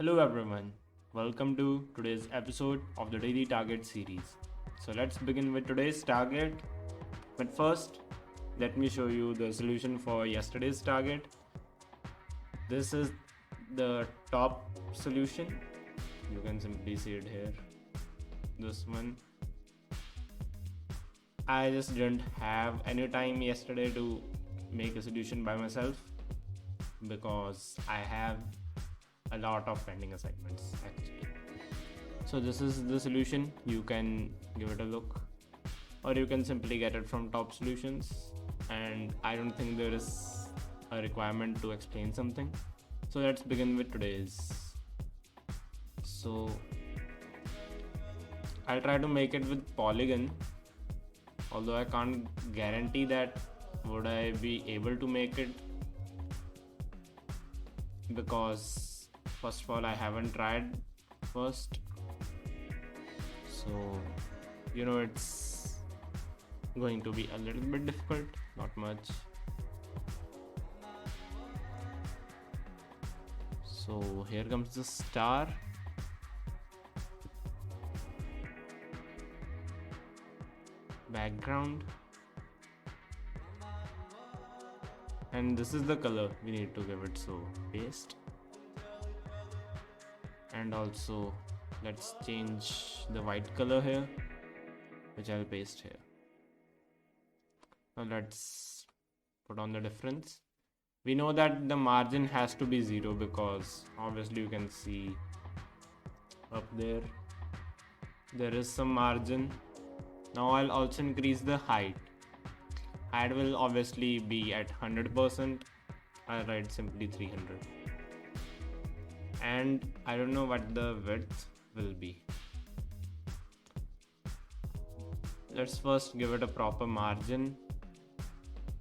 Hello everyone, welcome to today's episode of the Daily Target series. So let's begin with today's target. But first, let me show you the solution for yesterday's target. This is the top solution. You can simply see it here. This one. I just didn't have any time yesterday to make a solution by myself because I have a lot of pending assignments actually. So this is the solution. You can give it a look, or you can simply get it from top solutions, and I don't think there is a requirement to explain something. So let's begin with today's. So I'll try to make it with Polygon, although I can't guarantee that would I be able to make it, because first of all I haven't tried first, so it's going to be a little bit difficult, not much. So here comes the star. Background, and this is the color we need to give it, so paste. And also let's change the white color here, which I'll paste here. Now let's put on the difference. We know that the margin has to be 0 because obviously you can see up there is some margin. Now I'll also increase the height. Height will obviously be at 100%. I'll write simply 300. And I don't know what the width will be. Let's first give it a proper margin.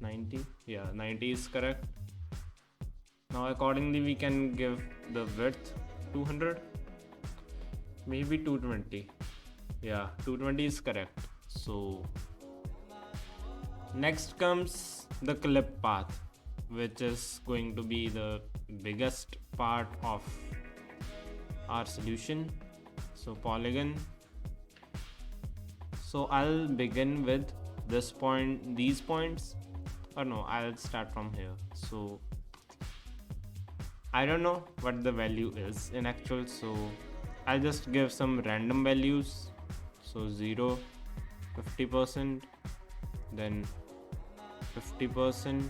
90. Yeah, 90 is correct. Now accordingly we can give the width 200, maybe 220. Yeah, 220 is correct. So next comes the clip path, which is going to be the biggest part of our solution. So Polygon. So I'll begin with this point, these points, or no, I'll start from here. So I don't know what the value is in actual, so I'll just give some random values. So 0, 50%, then 50%,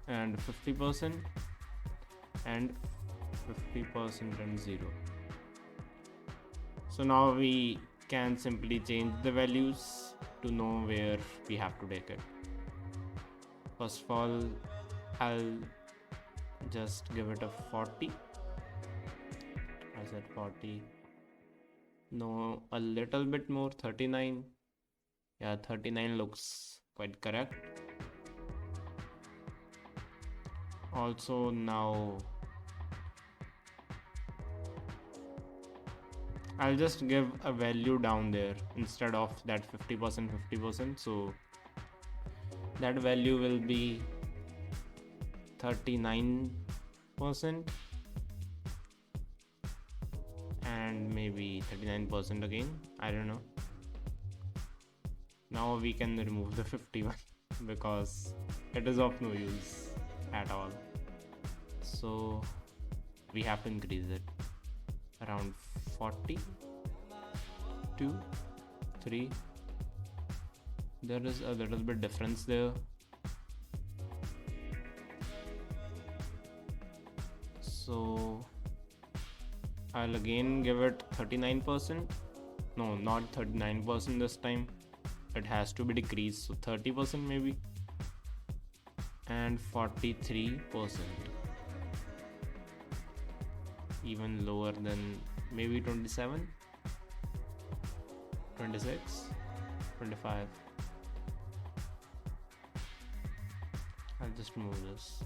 and 50%, and 50% and 0. So now we can simply change the values to know where we have to take it. First of all, I'll just give it a 40. I said 40. No, a little bit more, 39. Yeah, 39 looks quite correct. Also now I'll just give a value down there instead of that 50%. So that value will be 39%, and maybe 39% again, I don't know. Now we can remove the 51 because it is of no use at all. So we have to increase it around 40, 2, 3. There is a little bit difference there. So I'll again give it 39%. No, not 39% this time. It has to be decreased, so 30% maybe. And 43%. Even lower than maybe 27, 26, 25. I'll just move this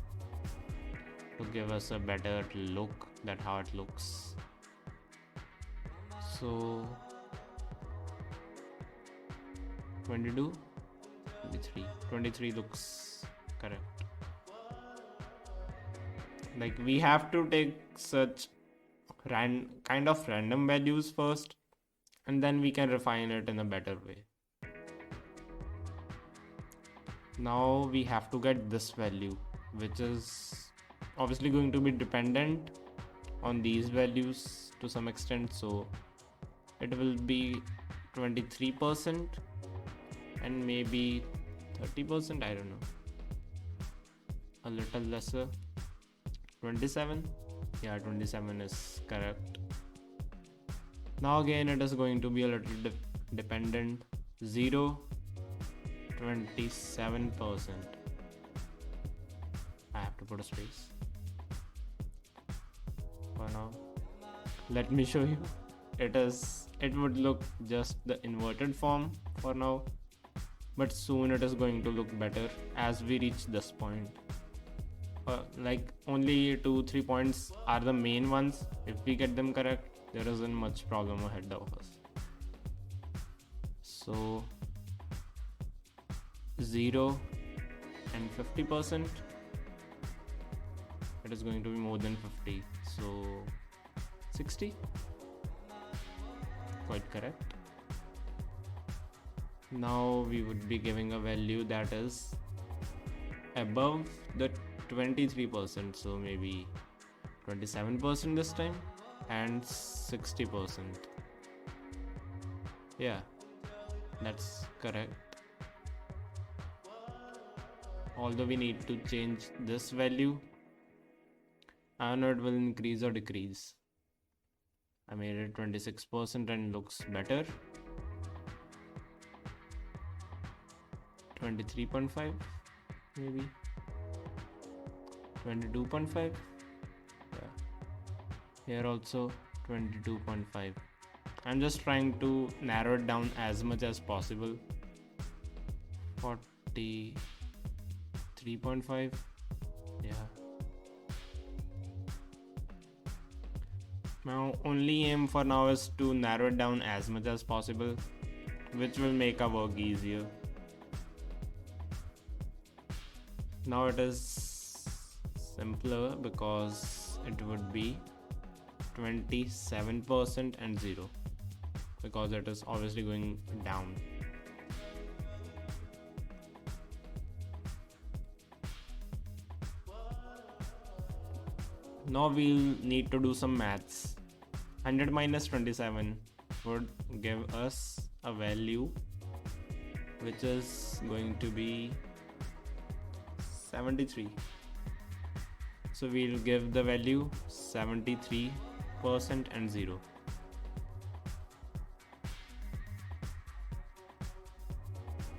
to give us a better look, that how it looks. So 22, 23 looks correct. Like we have to take such kind of random values first, and then we can refine it in a better way. Now we have to get this value, which is obviously going to be dependent on these values to some extent. So it will be 23% and maybe 30%, I don't know, a little lesser. 27, yeah, 27 is correct. Now again it is going to be a little dependent. 0, 27%. I have to put a space for now. Let me show you. It would look just the inverted form for now, but soon it is going to look better as we reach this point. Like only 2-3 points are the main ones. If we get them correct, there isn't much problem ahead of us. So 0 and 50%, it is going to be more than 50, so 60, quite correct. Now we would be giving a value that is above the 23%, so maybe 27% this time and 60%. Yeah, that's correct. Although we need to change this value, I don't know it will increase or decrease. I made it 26% and looks better. 23.5 maybe. 22.5. Yeah. Here also 22.5. I'm just trying to narrow it down as much as possible. 43.5. Yeah. My only aim for now is to narrow it down as much as possible, which will make our work easier. Now it is simpler because it would be 27% and 0, because it is obviously going down. Now we'll need to do some maths. 100 minus 27 would give us a value which is going to be 73. So we'll give the value 73% and 0.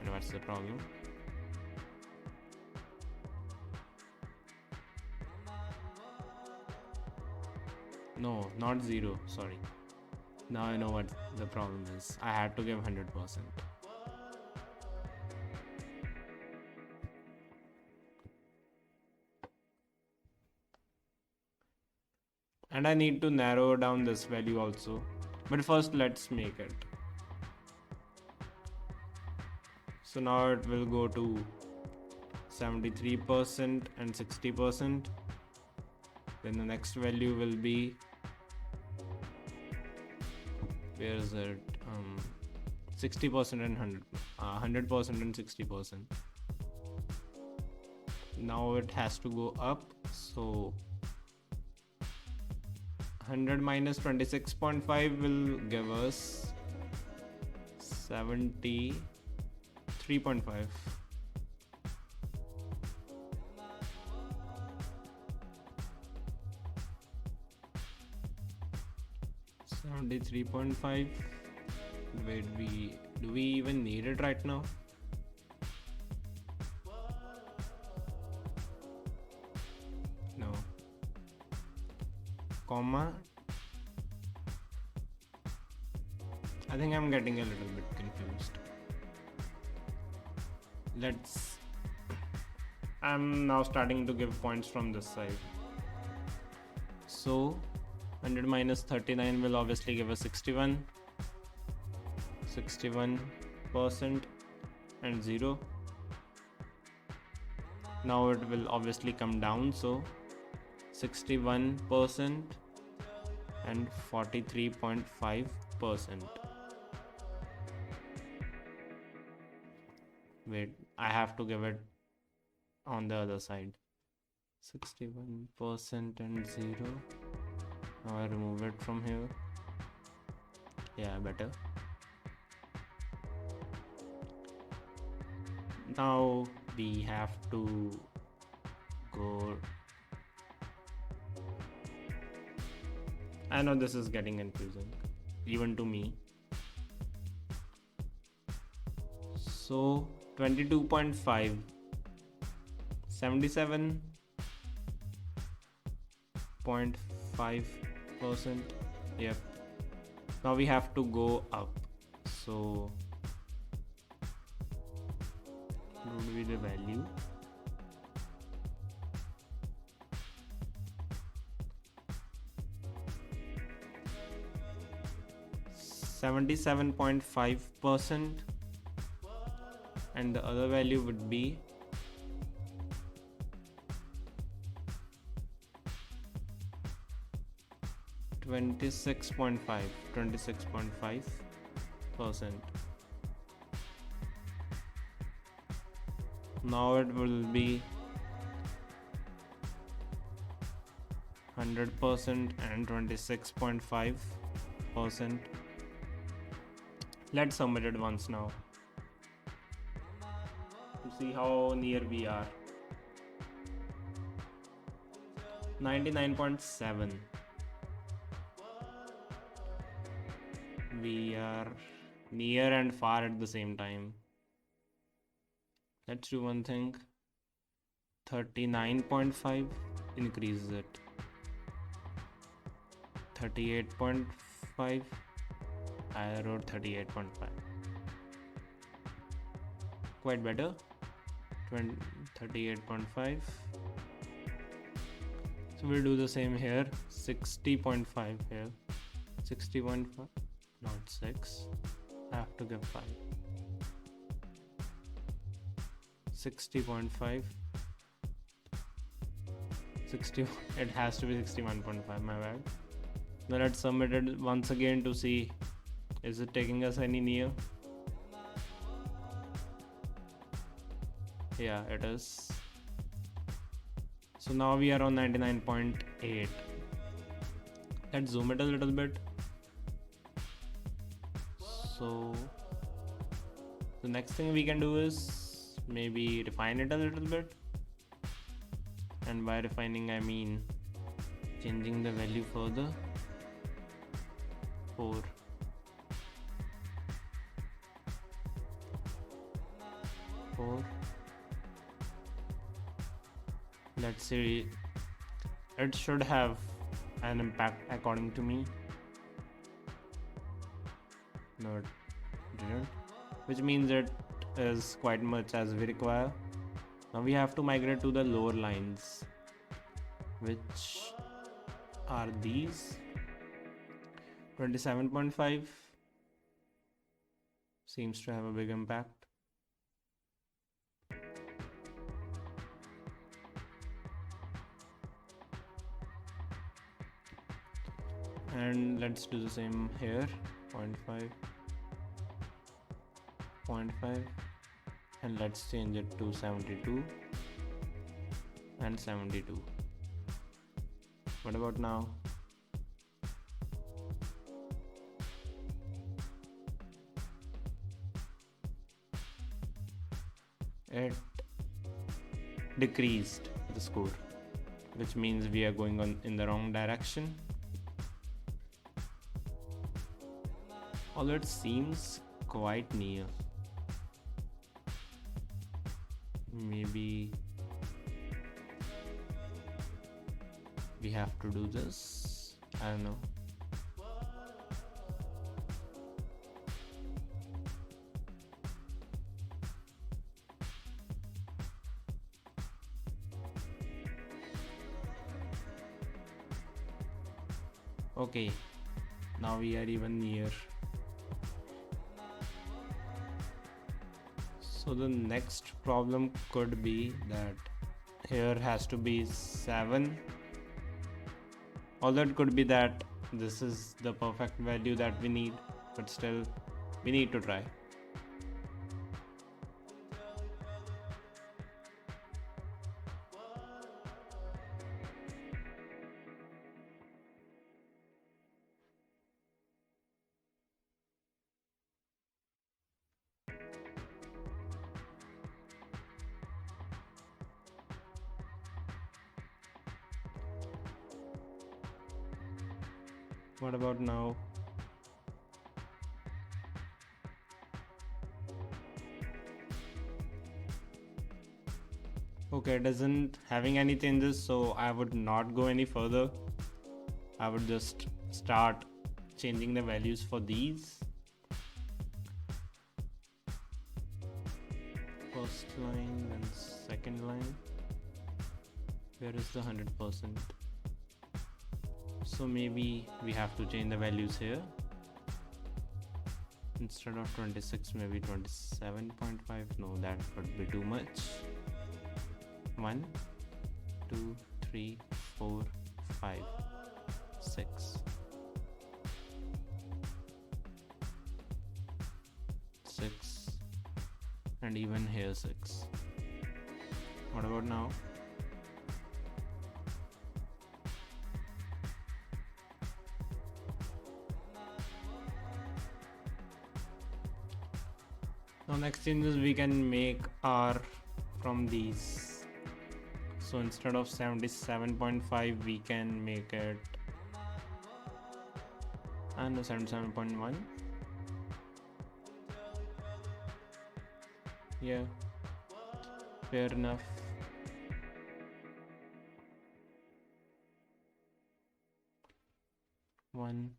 And what's the problem? No, not 0, sorry. Now I know what the problem is. I had to give 100%. And I need to narrow down this value also. But first let's make it. So now it will go to 73% and 60%. Then the next value will be, where is it? 60% and 100% and 60%. Now it has to go up. So 100 minus 26.5 will give us 73.5. $73.5. Wait, do we even need it right now? No. Comma. I think I'm getting a little bit confused. I'm now starting to give points from this side. So 100 minus 39 will obviously give us 61% and 0. Now it will obviously come down, so 61% and 43.5%. Wait, I have to give it on the other side. 61% and 0. Now I remove it from here. Yeah, better. Now we have to go. I know this is getting confusing, even to me. So 22.5, 77.5%. Yep. Now we have to go up. So what would be the value? %77.5%, and the other value would be 26.5%. Now it will be 100% and 26.5%. Let's submit it once now to see how near we are. 99.7. We are near and far at the same time. Let's do one thing. 39.5, increases it. 38.5, I wrote 38.5. Quite better. 38.5. So we'll do the same here. 60.5 here. 60.5, not 6. I have to give 5. 60.5. 60. It has to be 61.5. My bad. Now let's submit it once again to see, is it taking us any near? Yeah, it is. So now we are on 99.8. Let's zoom it a little bit. So the next thing we can do is maybe refine it a little bit. And by refining, I mean changing the value further. 4. Let's see, it should have an impact according to me. No, it didn't, which means it is quite much as we require. Now we have to migrate to the lower lines, which are these. 27.5 seems to have a big impact. And let's do the same here. 0.5, 0.5, and let's change it to 72 and 72. What about now? It decreased the score, which means we are going on in the wrong direction. Although it seems quite near. Maybe we have to do this. I don't know. Okay, now we are even near. So the next problem could be that here has to be 7 Although it could be that this is the perfect value that we need, but still we need to try. What about now? Okay, it isn't having any changes, so I would not go any further. I would just start changing the values for these. First line and second line. Where is the 100%? So maybe we have to change the values here. Instead of 26, maybe 27.5. No, that would be too much. 1, 2, 3, 4, 5, 6, 6, and even here 6. What about now? Now next changes we can make are from these. So instead of 77.5 we can make it 77.1. Yeah, fair enough. One.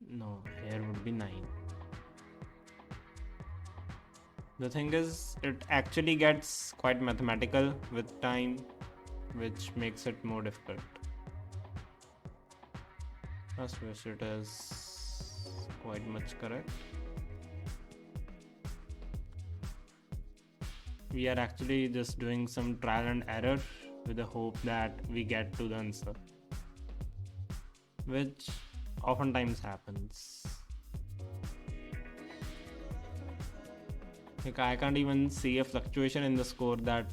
No, here would be 9. The thing is, it actually gets quite mathematical with time, which makes it more difficult. First wish it is quite much correct. We are actually just doing some trial and error with the hope that we get to the answer, which oftentimes happens. Like I can't even see a fluctuation in the score that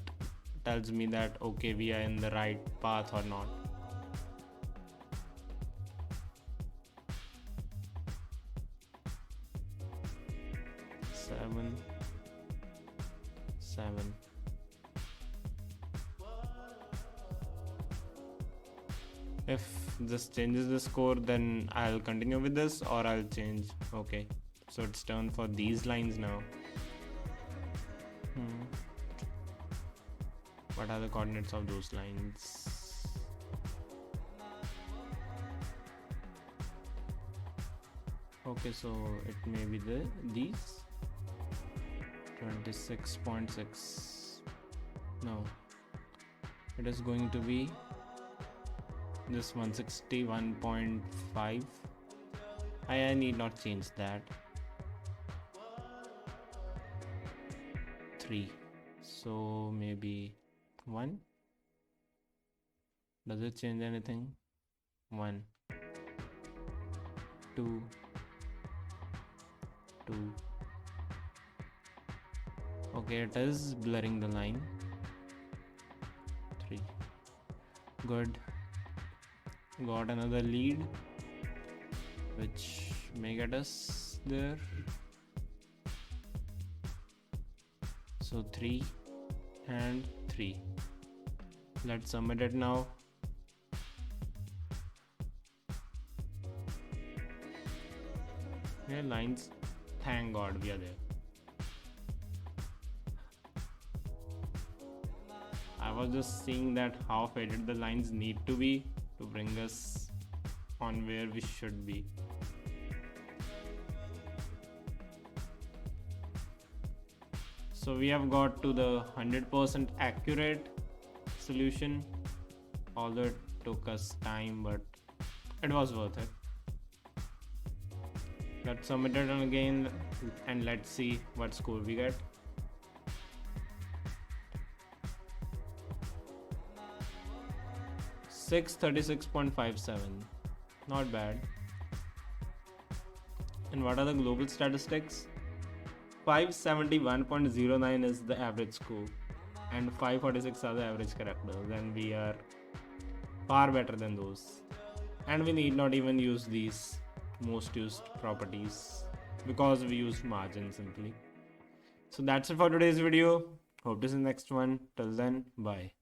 tells me that okay, we are in the right path or not. Seven. If this changes the score, then I'll continue with this or I'll change. Okay, so it's turn for these lines now. What are the coordinates of those lines? Okay, so it may be these 26.6. No, it is going to be this 161.5. I need not change that. 3. So maybe 1. Does it change anything? 1, 2, 2. Okay, it is blurring the line. 3. Good. Got another lead, which may get us there. So 3 and 3. Let's submit it now. Yeah, lines. Thank God we are there. I was just seeing that how faded the lines need to be to bring us on where we should be. So we have got to the 100% accurate solution, although it took us time, but it was worth it. Let's submit it again and let's see what score we get. 636.57. Not bad. And what are the global statistics? 571.09 is the average score, and 546 are the average characters, and we are far better than those. And we need not even use these most used properties because we used margin simply. So that's it for today's video. Hope to see you in the next one. Till then, bye.